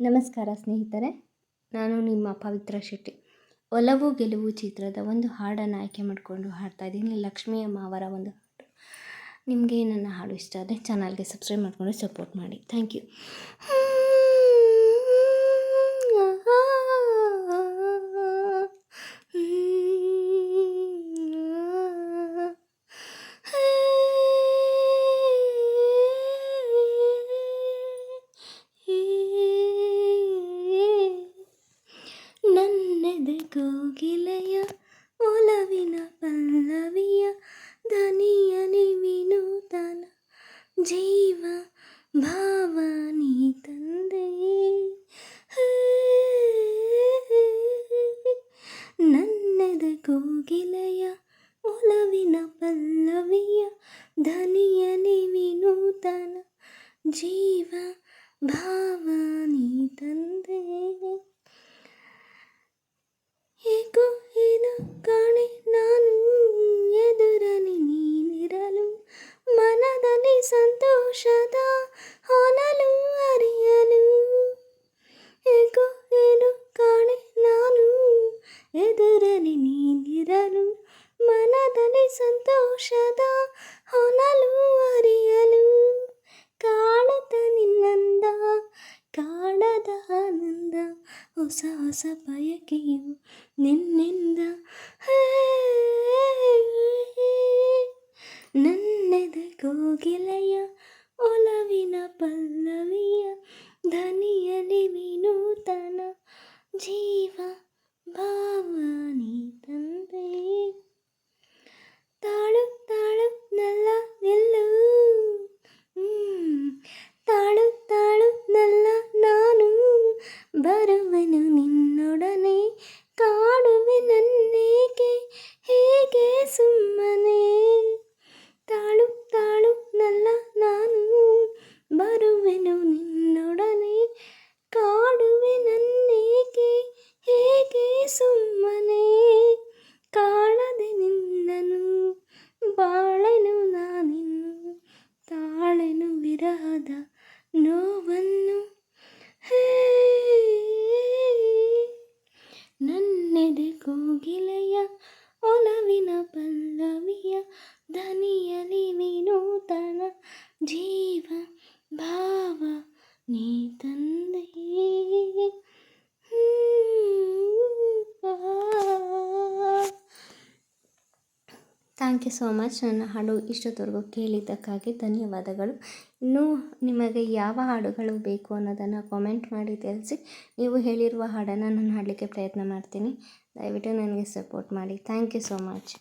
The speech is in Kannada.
ನಮಸ್ಕಾರ ಸ್ನೇಹಿತರೆ, ನಾನು ನಿಮ್ಮ ಪವಿತ್ರ ಶೆಟ್ಟಿ. ಒಲವು ಗೆಲುವು ಚಿತ್ರದ ಒಂದು ಹಾಡನ್ನು ಆಯ್ಕೆ ಮಾಡಿಕೊಂಡು ಹಾಡ್ತಾ ಇದ್ದೀನಿ. ಲಕ್ಷ್ಮೀ ಅಮ್ಮ ಅವರ ಒಂದು ಹಾಡು. ನಿಮಗೆ ನನ್ನ ಹಾಡು ಇಷ್ಟ ಆದರೆ ಚಾನಲ್ಗೆ ಸಬ್ಸ್ಕ್ರೈಬ್ ಮಾಡಿಕೊಂಡು ಸಪೋರ್ಟ್ ಮಾಡಿ. Thank you. ನನ್ನೆದೆ ಕೋಗಿಲೆಯ ಒಲವಿನ ಪಲ್ಲವಿಯ ದನಿಯಲಿ ವಿನೂತನ ಜೀವ ಭಾವ ನೀ ತಂದೆ. ನನ್ನೆದೆ ಕೋಗಿಲೆಯ ಒಲವಿನ ಪಲ್ಲವಿಯ ದನಿಯಲಿ ವಿನೂತನ ಜೀವ ಭಾವ ನೀ ತಂದೆ. ಏಕೋ ಏನು ಕಾಣೆ ನಾನು ಎದುರಲ್ಲಿ ನೀನಿರಲು, ಮನದಲ್ಲಿ ಸಂತೋಷದ ಹೊನಲು ಅರಿಯಲು. ಏಕೋ ಏನು ಕಾಣೆ ನಾನು ಎದುರಲ್ಲಿ ನೀನಿರಲು, ಮನದಲ್ಲಿ ಸಂತೋಷದ ಹೊನಲು ಅರಿಯಲು. ಕಾಣದ ನಿನ್ನಂದ ಕಾಣದ ಆನಂದ, ಹೊಸ ಹೊಸ ಬಯಕೆಯು ನಿನ್ನಿಂದ. ನನ್ನೆದೆ ಕೋಗಿಲೆಯ ಒಲವಿನ ಪಲ್ಲವಿಯ ಧನಿಯಲಿ ವಿನೂತನ ಜೀವ ಭಾವ ನೀ ತಂದೆ. ತಾಳು ತಾಳು ನಲ್ಲ ನಿಲ್ಲು, ತಾಳು ತಾಳು ನಲ್ಲ ನಾನು ಬರುವೆನು ನಿನ್ನೊಡನೆ, ಕಾಡುವೆ ನನ್ನೇಕೆ ಹೇಗೆ ಸುಮ್ಮನೆ. ತಾಳು ತಾಳು ನಲ್ಲ ನಾನು ಬರುವೆನು ನಿನ್ನೊಡನೆ, ಕಾಡುವೆ ನನ್ನೇಕೆ ಹೇಗೆ ಸುಮ್ಮನೆ. ಕಾಣದೆ ನಿನ್ನನು ಬಾಳೆನು ನಾನಿನ್ನು, ತಾಳೆನು ವಿರಹದ ನೋವನ್ನು. ನನ್ನೆದೆ ಕೋಗಿಲೆಯ ಒಲವಿನ ಪಲ್ಲವಿಯ ಧನಿಯಲಿ ವಿನೂತನ ಜೀವ ಭಾವ ನೀ ತಂದೆ. Thank you so much. ನನ್ನ ಹಾಡು ಇಷ್ಟೊತ್ತವರೆಗೂ ಕೇಳಿದ್ದಕ್ಕಾಗಿ ಧನ್ಯವಾದಗಳು. ಇನ್ನೂ ನಿಮಗೆ ಯಾವ ಹಾಡುಗಳು ಬೇಕು ಅನ್ನೋದನ್ನು ಕಾಮೆಂಟ್ ಮಾಡಿ ತಿಳಿಸಿ. ನೀವು ಹೇಳಿರುವ ಹಾಡನ್ನು ನಾನು ಹಾಡಲಿಕ್ಕೆ ಪ್ರಯತ್ನ ಮಾಡ್ತೀನಿ. ದಯವಿಟ್ಟು ನನಗೆ ಸಪೋರ್ಟ್ ಮಾಡಿ. Thank you so much.